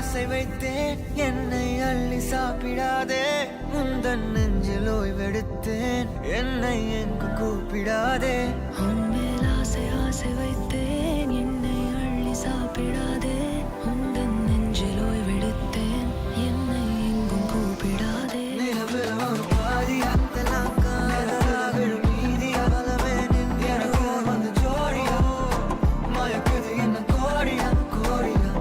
ஆசை வைத்தேன் என்னை அள்ளி சாப்பிடாதே முந்தன் நெஞ்சில் ஓய்வெடுத்தேன் என்னை எங்கு கூப்பிடாதே உன்மேல் ஆசை ஆசை வைத்தேன் என்னை அள்ளி சாப்பிடாதே முந்தன் நெஞ்சில் ஓய்வெடுத்தேன் என்னை எங்கும் கூப்பிடாதே நிலவில் ஒரு பாதியா விழும் மீதியா எனக்கு வந்து ஜோடியா மயக்குது என்ன கோடியா கோடியா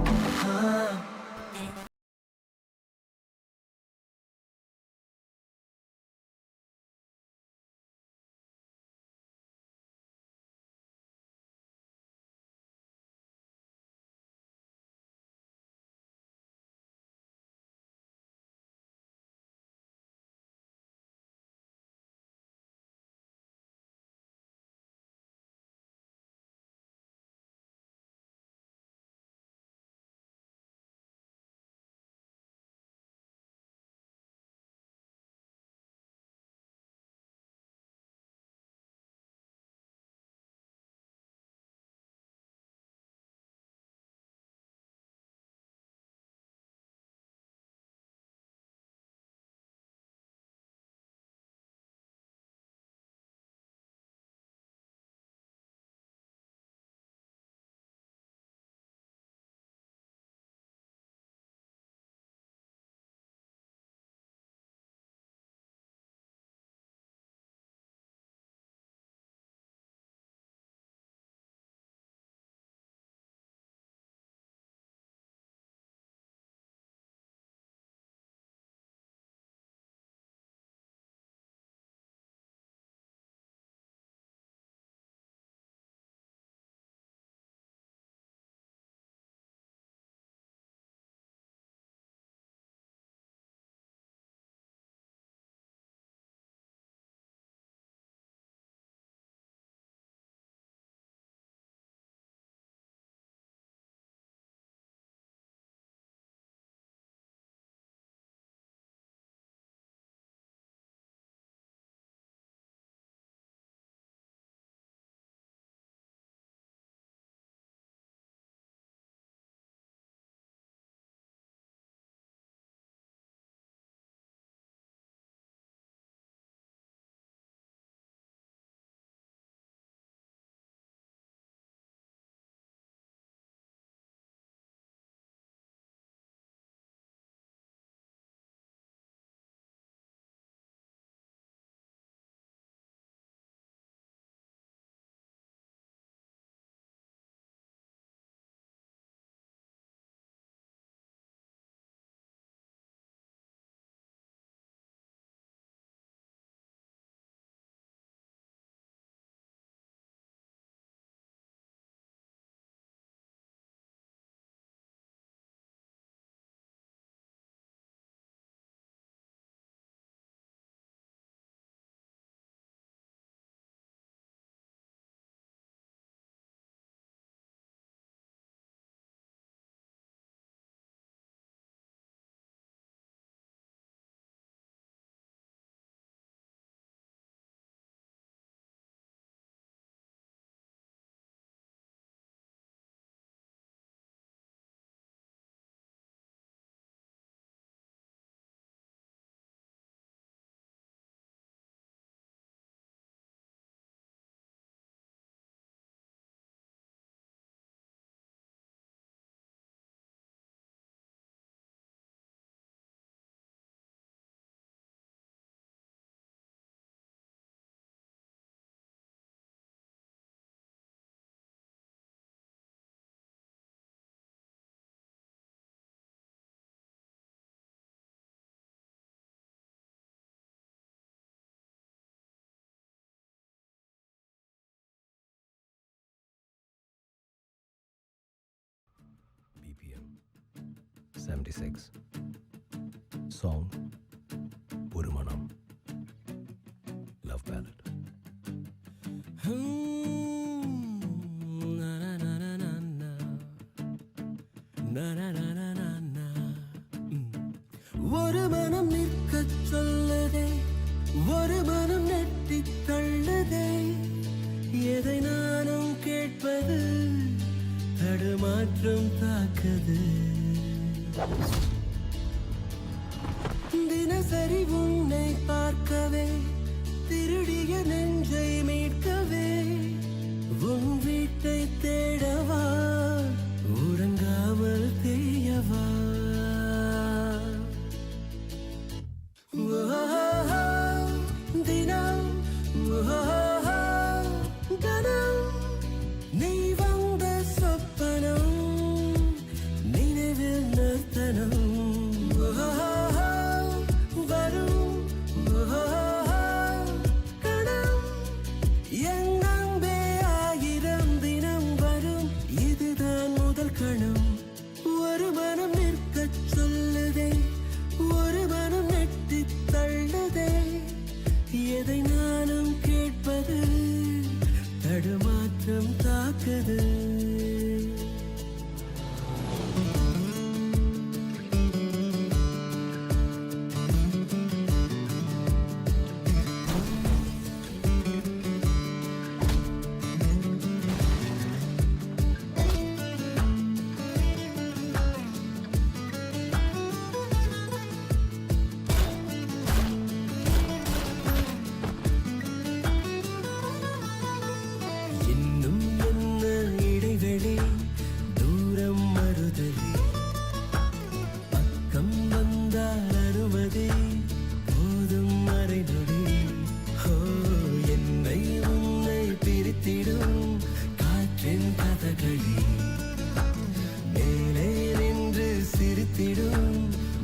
BPM 76. Song ஒரு மனம். Love ballad. ஒரு மனம் நிற்கச் சொல்லுதே, ஒரு மனம் நெட்டித் தள்ளுதே, எதை நானும் கேட்பது தடுமாற்றம் தாக்குது. தினசரி உன்னை பார்க்கவே திருடிய நெஞ்சை மீட்கவே உன் வீட்டை தேடவா உறங்காமல் தேயவா தினம் கணம் நீ வந்த சொப்பனம் நினைவில் நிறுத்தனம் வரும் கணம் என் அன்பே ஆயிரம் தினம் வரும் இதுதான் முதல் கணம் ஒரு மனம் நிற்கச் சொல்லுதே ஒரு மனம் நெட்டி தள்ளுதே எதை நானும் கேட்பது தடுமாற்றம் தாக்குது இன்னும் என்ன இடைவெளி தூரம் மறுதலி பக்கம் வந்தால் அனுமதி போதும் மறைநொடி ஹோ என்னை உன்னை பிரித்திடும் காற்றின் கதகளி மேலே நின்று சிரித்திடும்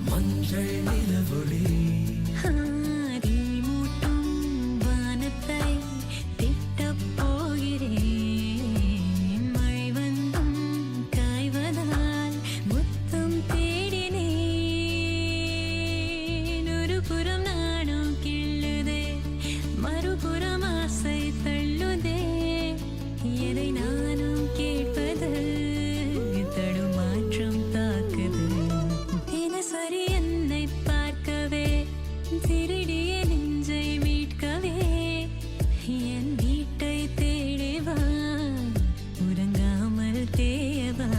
மஞ்சள் நிலவொளி ஆதி மூட்டும் வானத்தை திட்டப் போகிறேன் மழை வந்தும் காய்வதால் முத்தம் தேடினேன் ஒரு புறம் நாணம் கிள்ளுதே மறுபுறம் ஆசை தள்ளுதே எதை நானும் கேட்பது தடுமாற்றம் தாக்குது தினசரி என்னை பார்க்கவே திருடிய நெஞ்சை மீட்கவே என் வீட்டை தேடவா உறங்காமல் தேயவா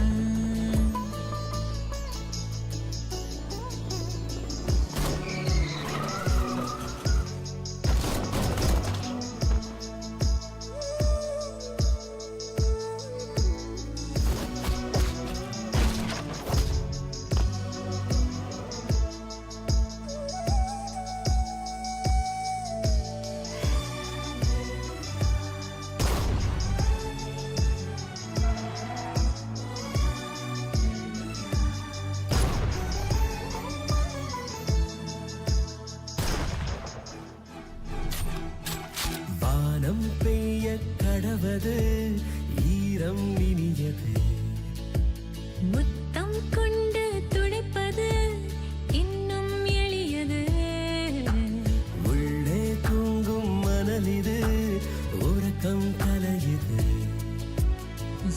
வானம் பெய்ய கடவது ஈரம் இனியது முத்தம் கொண்டு துடைப்பது இன்னும் எளியது உள்ளே தூங்கும் மணலிது உறக்கம் கலையுது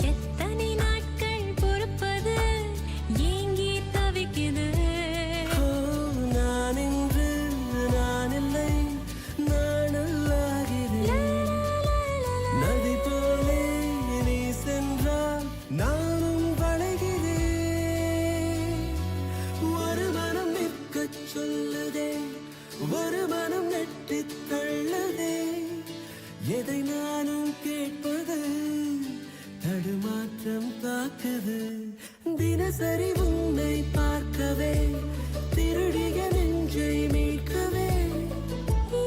எத்தனை நாட்கள் பொறுப்பது ஏங்கி தவிக்குது ஓ, நான் இன்று நான் இல்லை நானல்லாகிறேன் நதி போலே நீ சென்றால் நானும் வளைகிறேன் ஒரு மனம் நிற்கச் சொல்லுதே ஒரு மனம் நெட்டித் தள்ளுதே எதை நானும் கேட்பது தடுமாற்றம் தாக்குது தினசரி உன்னை பார்க்கவே திருடிய நெஞ்சை மீட்கவே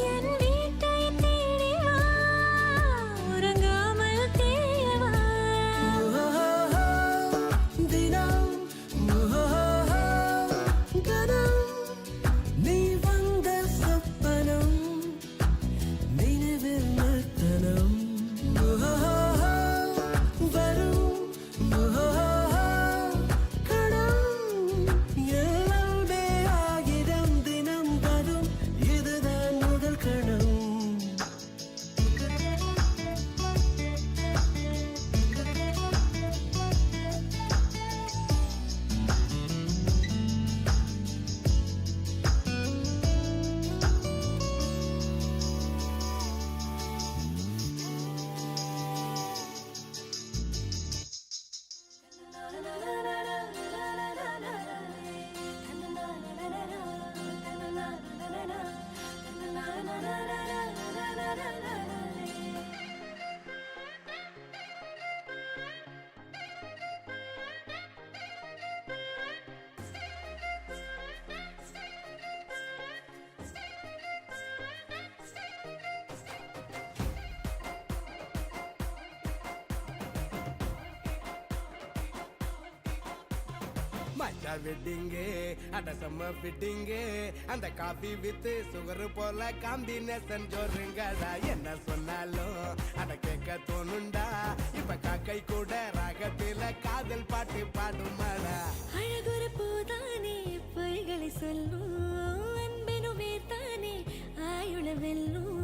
என் வீட்டை தேடிவா உறங்காமல் தேயவா தினம் கணம் நீ வந்த சொப்பனம் நினைவில் நிறுத்தனம் வரும் கணம் எல்லாம் மச்சா வெட்டிங்கு அட செம்ம ஃபிட்டிங்கு அந்த காபி வித்து சுகர் போல காம்பினேஷன் ஜோருங்கடா என்ன சொன்னாலும் அட கேட்க தோணுண்டா இப்ப காக்கை கூட ராகத்தில காதல் பாட்டு பாடுமாடா அழகுற பூதானே பொய்களை சொல்லும் அன்பெனும் வேர்தானே ஆயுள வெல்லும்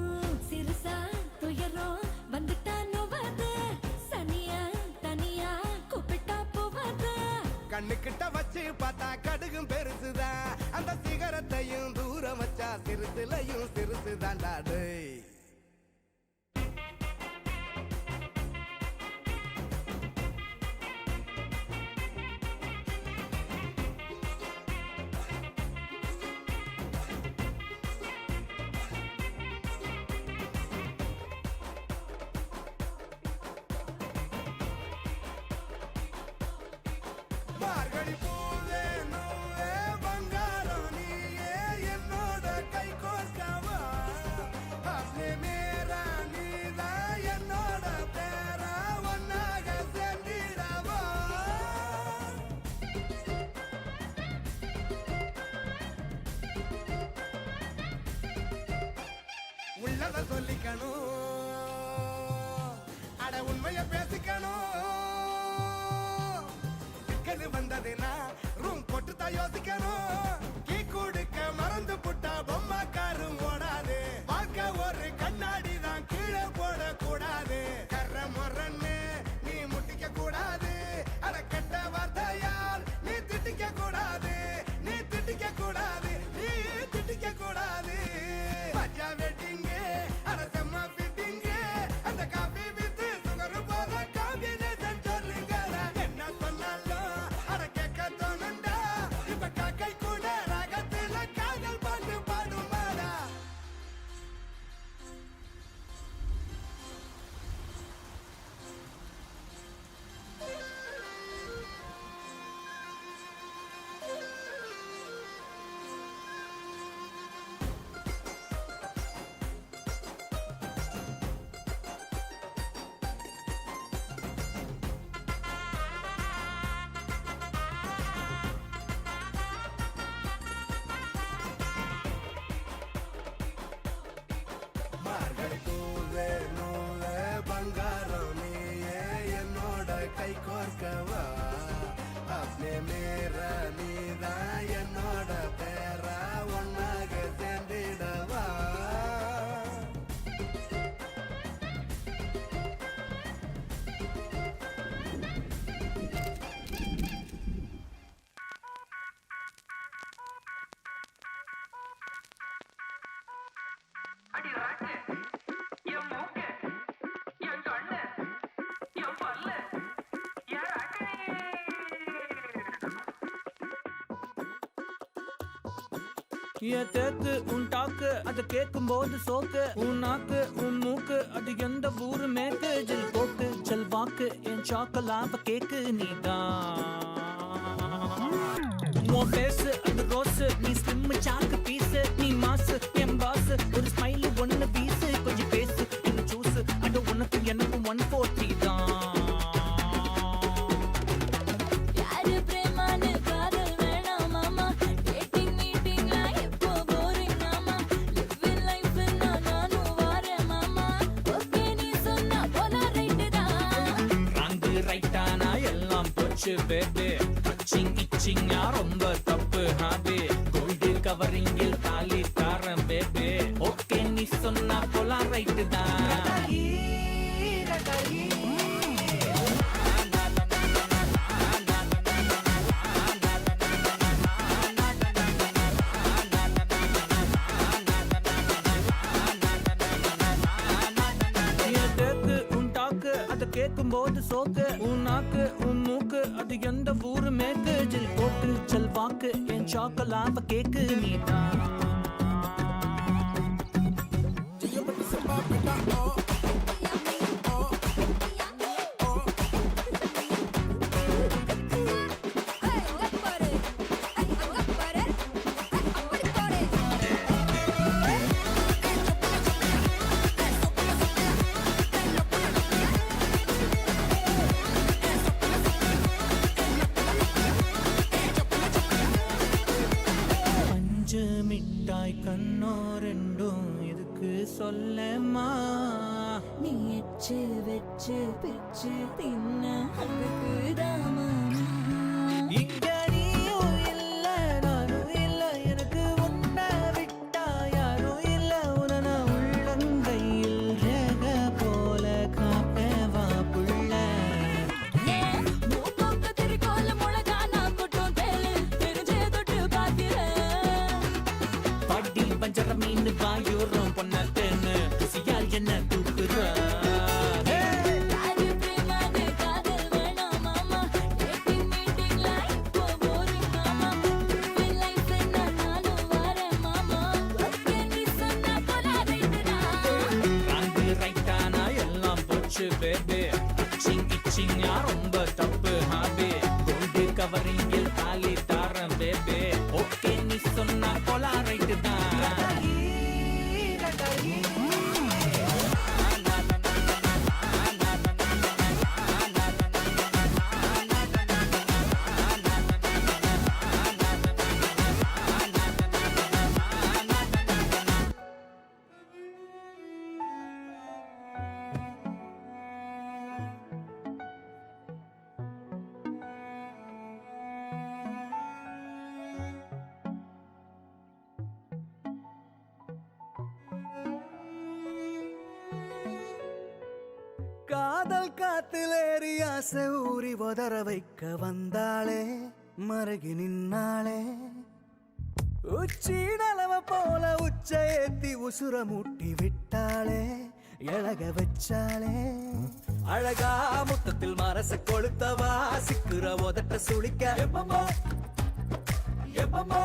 சிறுசா துயரோ வந்துட்டா நோவாத சனியா தனியா கூப்பிட்டா போவாத கண்ணுக்கிட்ட வச்சு பார்த்தா கடுகும் பெருசுதான் அந்த சிகரத்தையும் தூரம் வச்சா சிறுசுலையும் சிறுசுதான்டா டேய் மார்கழி பூவே நூவே பங்காரம் நீயே என்னோட கை கோர்க்கவா அப்னே மேரா நீதா என்னோட பேரா ஒன்னாக சேர்ந்திடவா உள்ளத சொல்லிக்கணும் அட உண்மைய பேசிக்கணும் சிக்கல் வந்ததுன்னா ரூம் போட்டு தான் யோசிக்கணும் கீ கொடுக்க மறந்து புட்டா பொம்மை காரும் ஓடாது பார்க்க ஒரு கண்ணாடி தான் கீழே போடக்கூடாது கர்ற முறன்னு நீ முட்டிக்க கூடாது அட கெட்ட வார்த்தையால் நீ திட்டிக்க கூடாது நீ திட்டிக்க கூடாது நீ திட்டிக்க கூடாது மஜா வெட்டிங்கு அட செம்ம ஃபிட்டிங்கு அந்த காபி வித்து சுகர் போல காம்பினேஷன் சொல்லுங்கடா என்ன சொன்னாலும் அட கேட்க தோணுண்டா இப்ப காக்கை கூட ராகத்துல காதல் பாட்டு பாடுமாடா மார்கழி பூவே நூவே பங்காரம் நீயே என்னோட கை கோர்க்கவா அப்னே மேரா நீதான் என்னோட பேரா ஒன்னாக சேர்ந்திடவா அடி ராட்டு என் மூக்கு என் கண்ணு என் பல்லு என் ராட்டு என் தேக்கு உன் டாக்கு அது கேட்கும் போது சோக்கு உன் நாக்கு உன் மூக்கு அது எந்த ஊரு மேக்கு ஜில் போக்கு ஜல் வாக்கு என் சாக்கலாவ கேக்கு நீதான் உன் பேசு அது ரோஸு நீ ஸ்லிம் சாக்கு பீஸு நீ மாசு என் பாஸ் ஒரு ஸ்மைல் ஒன்னு பீஸு கொஞ்சம் பேசு என்ன ஜூஸ் அட உனக்கு எனக்கு 140 தான் யாரு பிரேமானு காதல் வேணாம் மாமா டேட்டிங் மீட்டிங்லாம் எப்போ போரிங் மாமா லிவ் லைஃப் நானும் வாரேன் மாமா ஓகே நீ சொன்னா போல ரைட்டு தான் ராங்கு ரைட்டானா எல்லாம் போச்சு பேபே டச்சிங் இச்சிங்கா ரொம்ப தப்பு ஹாபே கோல்டு கவரிங்கில் தாலி தாரம் பேபே ஓகே நீ சொன்னா போலாம் ரைட்டு தான் என் தேக்கு உன் டாக்கு அதை கேட்கும் போது சோக்கு உன் நாக்கு உன் மூக்கு அது எந்த ஊரு மேற்கு ஜில் போக்கு ஜல் வாக்கு என் சாக்கலாவ கேக்கு நீதான் வாய் கண்ணோ ரெண்டும் இதுக்கு சொல்லமா நீ எச்சு வெச்சு பிச்சு தின்ன அதுக்கு தாமா இங்க நீயும் இல்ல நானும் இல்ல எனக்கு உன்னை விட்டா யாரும் இல்ல உன உள்ளங்கையில் ரேக போல காப்பேவா புள்ள மூக்கொக்க திருக்கோல முழகா நான் கொட்டும் தேலு தெரிஞ்சே தொட்டு பார்க்கிறேன் பட்டி பஞ்சர மீன் வாயூரும் பொன்னத்தேன்னு ருசியால் என்ன தூக்குற யாரு பிரேமானு காதல் வேணாம் மாமா டேட்டிங் மீட்டிங்ல இப்போ போரிங் மாமா லிவிங் லைஃப் நானும் வரேன் மாமா ஓகே நீ சொன்னா போல ரைட்டுடா ராங்கு ரைட்டானா எல்லாம் போச்சு பேபே இச்சிங் இச்சிங்கா ரொம்ப தப்பு ஹாபே கோல்டு கவரிங்கில் தாலி தாரன் பேபே ஓகே நீ சொன்னா போல ரைட்டு தான் காதல் காத்திலேறி ஆசை ஊறி உதற வைக்க வந்தாளே மருகி நின்னாளே உச்சி நலவ போல உச்ச ஏத்தி உசுர மூட்டி விட்டாளே எழக வச்சாளே அழகா முத்தத்தில் மரச கொளுத்தவா சிக்குற உதட்ட சுளிக்க எப்பமோ எப்பமோ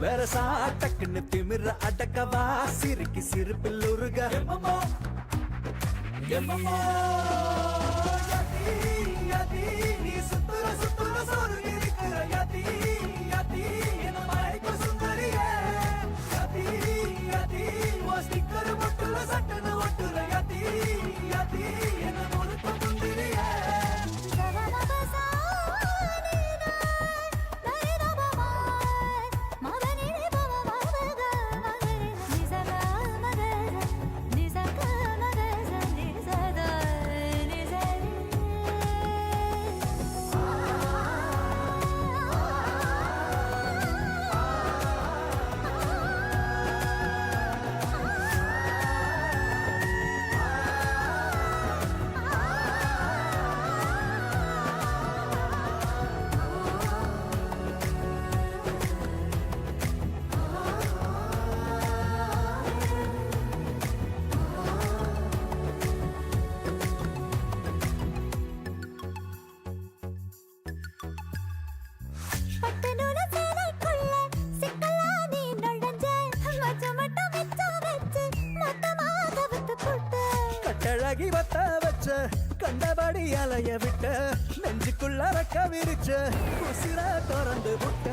வேற சாட்டக்குன்னு திமிர அடக்கவா சிரிக்கி சிரிப்பில் உருக எப்பமோ எப்பமோ யதி யதி நீ சுத்துற சுத்துற சோறு இருக்கிற யதி யதி என்ன மயக்க சுந்தரியே யதி யதி ஓ ஸ்டிக்கர் முட்டுல சட்டன ஒட்டுற யதி யதி என்ன முழுக்க முந்திரியே கட்டழகி வத்த வச்ச கண்டபடி அலைய விட்ட நெஞ்சுக்குள்ள ரக்க விரிச்ச உசிர திறந்து விட்ட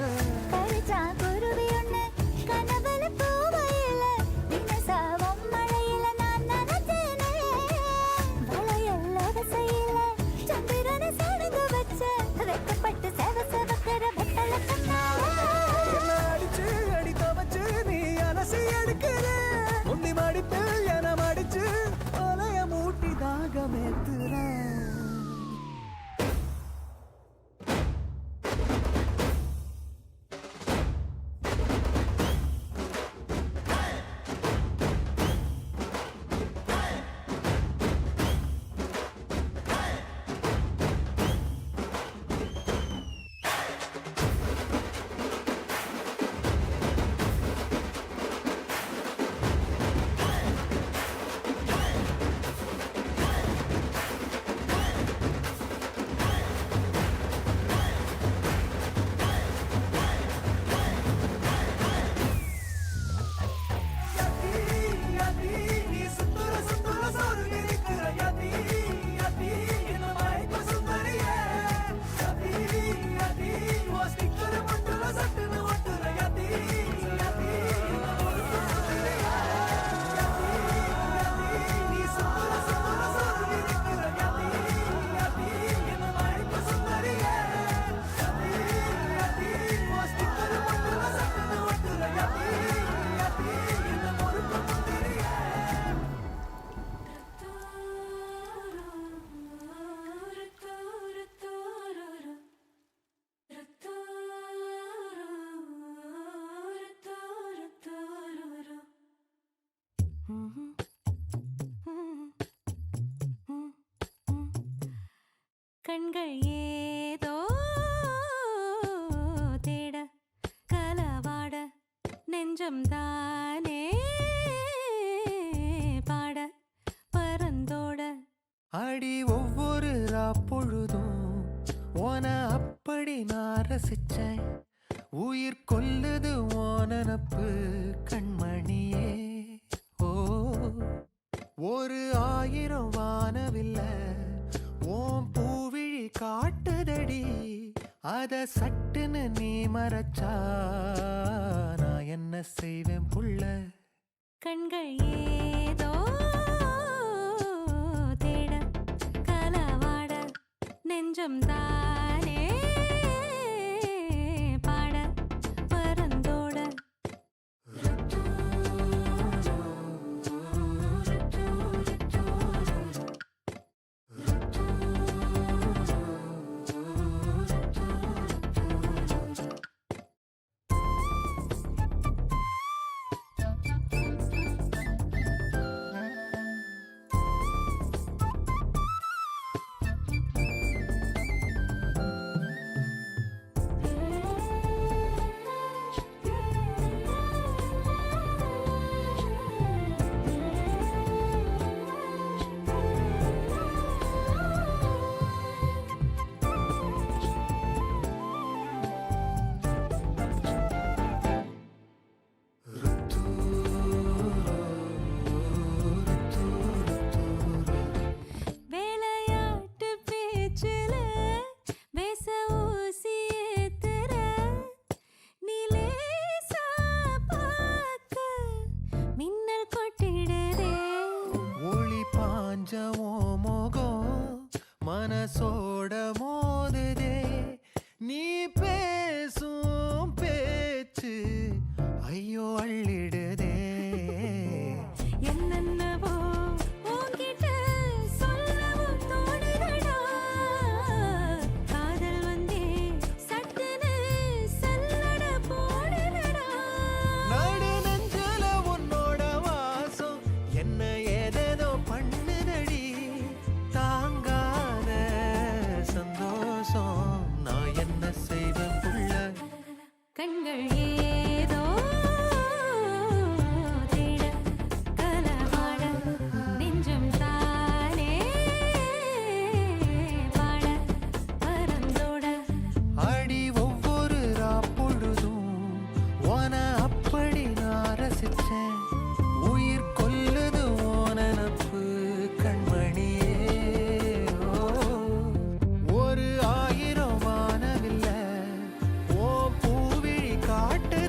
என்ன அடிச்சு அடித்த வச்சு நீ அலசி எடுக்கிற உன்னி மடித்து என மடிச்சு அலைய மூட்டி தாகமேத்துற கண்கள் ஏதோ தேட கலவாட நெஞ்சம் தானே பாட பரந்தோட அடி ஒவ்வொரு பொழுதும் ஓன அப்படி நான் ரசிச்சேன். உயிர் கொல்லுது ஓனனப்பு கண்மணியே. ஓ ஒரு 1000 வானவில்ல ஓம் பூவிழி காட்டுதடி. அத சட்டுன்னு நீ மறைச்சா நான் என்ன செய்வேன் புள்ள. கண்கள் ஏதோ தேட கலவாட நெஞ்சம் தானே பாட பரந்தோட வேலையாட்டு பேச்சுல வேச ஊசி ஏத்துற நீ லேசா பார்க்க மின்னல் கொட்டிடுதே. ஒளி பாஞ்சவோ முகம் மனசோட மோதுதே. நீ பேசும் பேச்சு ஐயோ அள்ளிடுதே. என்னென்னவோ உன்கிட்ட சொல்லவும் தோணுதடா. காதல் வந்தே சட்டுன்னு சல்லட போடுதடா. நடு நெஞ்சில உன்னோட வாசம் என்ன ஏதேதோ பண்ணுதடி. தாங்காத சந்தோஷம் நான் என்ன செய்வேன் புள்ள. கண்கள் ஏதோ தேட கலவாட நெஞ்சம் தானே பாட பரந்தோட அடி ஒவ்வொரு பொழுதும் ஓன அப்படி நான் ரசிச்சேன். உயிர் கொல்லுது ஓனனப்பு கண்மணியே. ஓ ஒரு 1000 வானவில்ல ஓ பூவிழி காட்டு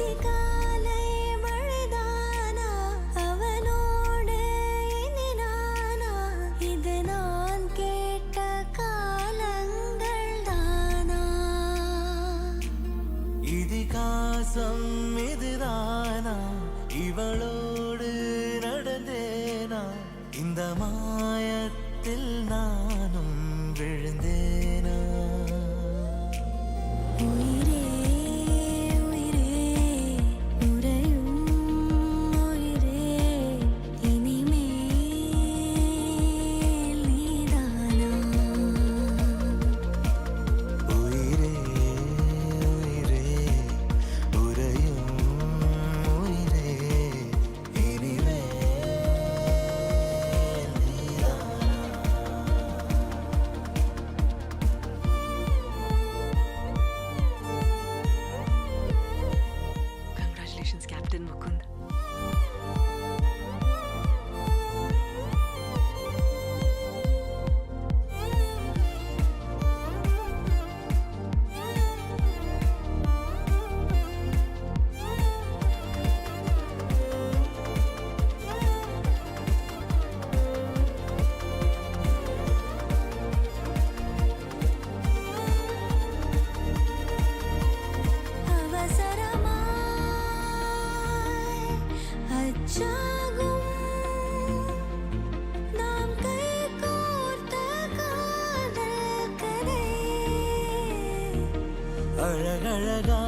அதிகாலை மழைதானா அவனோடு இனி நானா இது நான் கேட்ட காலங்கள் தானா இதிகாசம் இதுதானா இவளோடு நடந்தேனா இந்த மாயத்தில் நானும் விழுந்தேனா உயிரே உயிரே உறையும் உயிரே இனிமேல் நீதானா உயிரே உயிரே உறையும் உயிரே இனிமேல் நீதானா Congratulations, Captain Mukund. அவசரமாய் அச்சாகும் நாம் கைகோர்த்த காதல் கதை அழகழகா